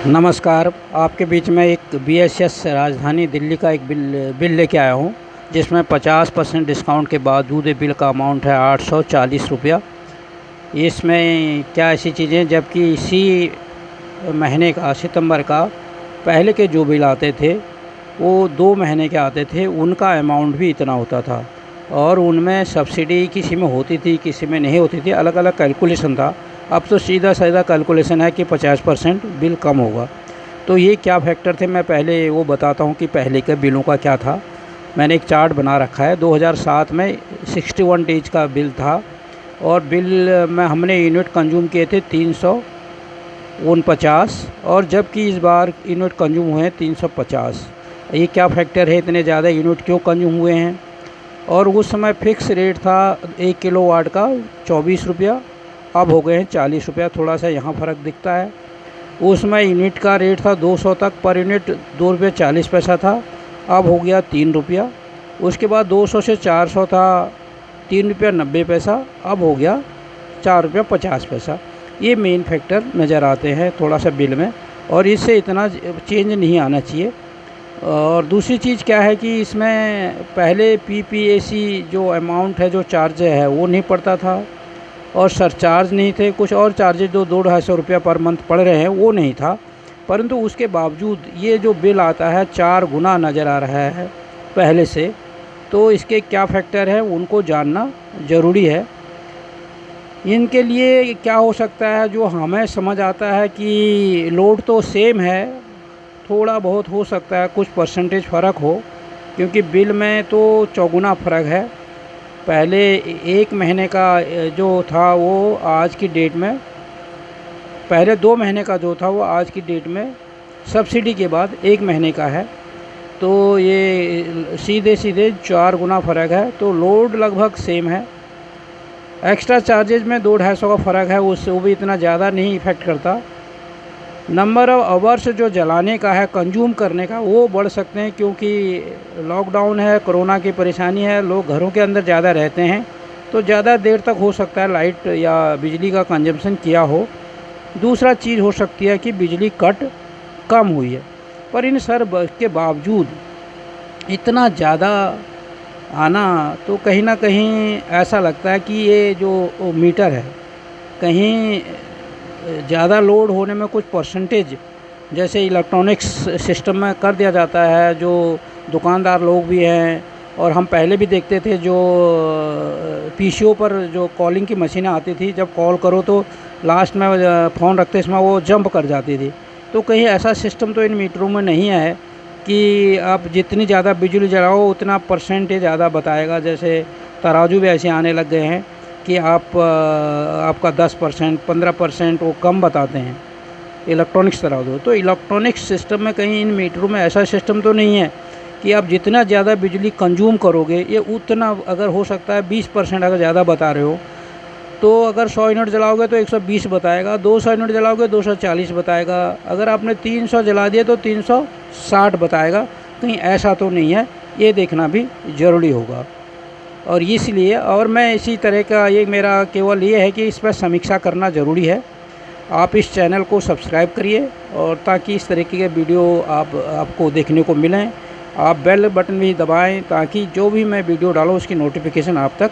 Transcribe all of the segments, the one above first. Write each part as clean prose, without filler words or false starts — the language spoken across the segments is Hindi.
नमस्कार। आपके बीच में एक बीएसएस राजधानी दिल्ली का एक बिल लेके आया हूँ, जिसमें 50% डिस्काउंट के बावजूद ये बिल का अमाउंट है 840 रुपया। इसमें क्या ऐसी चीज़ें, जबकि इसी महीने का सितंबर का पहले के जो बिल आते थे वो 2 महीने के आते थे, उनका अमाउंट भी इतना होता था और उनमें सब्सिडी किसी में होती थी, किसी में नहीं होती थी, अलग अलग कैलकुलेशन था। अब तो सीधा साधा कैलकुलेशन है कि 50% बिल कम होगा। तो ये क्या फैक्टर थे, मैं पहले वो बताता हूँ कि पहले के बिलों का क्या था। मैंने एक चार्ट बना रखा है। 2007 में 61 डेज का बिल था और बिल में हमने यूनिट कंज्यूम किए थे 349, और जबकि इस बार यूनिट कंज्यूम हुए हैं 350। ये क्या फैक्टर है, इतने ज़्यादा यूनिट क्यों कंज्यूम हुए हैं। और उस समय फ़िक्स रेट था 1 किलोवाट का 24 रुपया, अब हो गए हैं 40 रुपया। थोड़ा सा यहाँ फ़र्क दिखता है। उसमें यूनिट का रेट था 200 तक, पर यूनिट 2 रुपये 40 पैसा था, अब हो गया 3 रुपया। उसके बाद 200 से 400 था 3 रुपया 90 पैसा, अब हो गया 4 रुपया 50 पैसा। ये मेन फैक्टर नज़र आते हैं थोड़ा सा बिल में, और इससे इतना चेंज नहीं आना चाहिए। और दूसरी चीज़ क्या है कि इसमें पहले पीपीएसी जो अमाउंट है, जो चार्ज है, वो नहीं पड़ता था, और सरचार्ज नहीं थे। कुछ और चार्जेज जो 200-250 रुपया पर मंथ पड़ रहे हैं वो नहीं था। परंतु उसके बावजूद ये जो बिल आता है 4 गुना नज़र आ रहा है पहले से। तो इसके क्या फैक्टर है उनको जानना ज़रूरी है। इनके लिए क्या हो सकता है, जो हमें समझ आता है कि लोड तो सेम है, थोड़ा बहुत हो सकता है कुछ परसेंटेज फ़र्क हो, क्योंकि बिल में तो चौगुना फ़र्क है। पहले 1 महीने का जो था वो आज की डेट में, पहले 2 महीने का जो था वो आज की डेट में सब्सिडी के बाद 1 महीने का है। तो ये सीधे सीधे 4 गुना फ़र्क है। तो लोड लगभग सेम है। एक्स्ट्रा चार्जेज में 200-250 का फ़र्क है, उससे वो भी इतना ज़्यादा नहीं इफ़ेक्ट करता। नंबर ऑफ़ आवर्स जो जलाने का है, कंज्यूम करने का, वो बढ़ सकते हैं, क्योंकि लॉकडाउन है, कोरोना की परेशानी है, लोग घरों के अंदर ज़्यादा रहते हैं, तो ज़्यादा देर तक हो सकता है लाइट या बिजली का कंजम्पशन किया हो। दूसरा चीज़ हो सकती है कि बिजली कट कम हुई है। पर इन के बावजूद इतना ज़्यादा आना, तो कहीं ना कहीं ऐसा लगता है कि ये जो मीटर है, कहीं ज़्यादा लोड होने में कुछ परसेंटेज जैसे इलेक्ट्रॉनिक्स सिस्टम में कर दिया जाता है। जो दुकानदार लोग भी हैं, और हम पहले भी देखते थे जो पीसीओ पर जो कॉलिंग की मशीनें आती थी, जब कॉल करो तो लास्ट में फ़ोन रखते समय वो जंप कर जाती थी। तो कहीं ऐसा सिस्टम तो इन मीटरों में नहीं है कि आप जितनी ज़्यादा बिजली जलाओ उतना परसेंटेज ज़्यादा बताएगा। जैसे तराजू भी ऐसे आने लग गए हैं कि आपका 10%, 15% वो कम बताते हैं इलेक्ट्रॉनिक्स तराजू। तो इलेक्ट्रॉनिक्स सिस्टम में कहीं इन मीटरों में ऐसा सिस्टम तो नहीं है कि आप जितना ज़्यादा बिजली कंज्यूम करोगे ये उतना, अगर हो सकता है 20% अगर ज़्यादा बता रहे हो, तो अगर 100 यूनिट जलाओगे तो 120 बताएगा, 200 यूनिट जलाओगे 240 बताएगा, अगर आपने 300 जला दिए तो 360 बताएगा। कहीं ऐसा तो नहीं है, ये देखना भी ज़रूरी होगा। और इसलिए, और मैं इसी तरह का, ये मेरा केवल ये है कि इस पर समीक्षा करना ज़रूरी है। आप इस चैनल को सब्सक्राइब करिए, और ताकि इस तरीके के वीडियो आपको देखने को मिलें। आप बेल बटन भी दबाएं ताकि जो भी मैं वीडियो डालूँ उसकी नोटिफिकेशन आप तक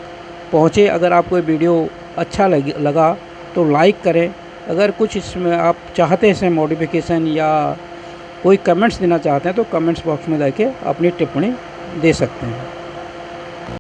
पहुँचे। अगर आपको ये वीडियो अच्छा लगा तो लाइक करें। अगर कुछ इसमें आप चाहते हैं इसमें मॉडिफिकेशन या कोई कमेंट्स देना चाहते हैं तो कमेंट्स बॉक्स में जाके अपनी टिप्पणी दे सकते हैं।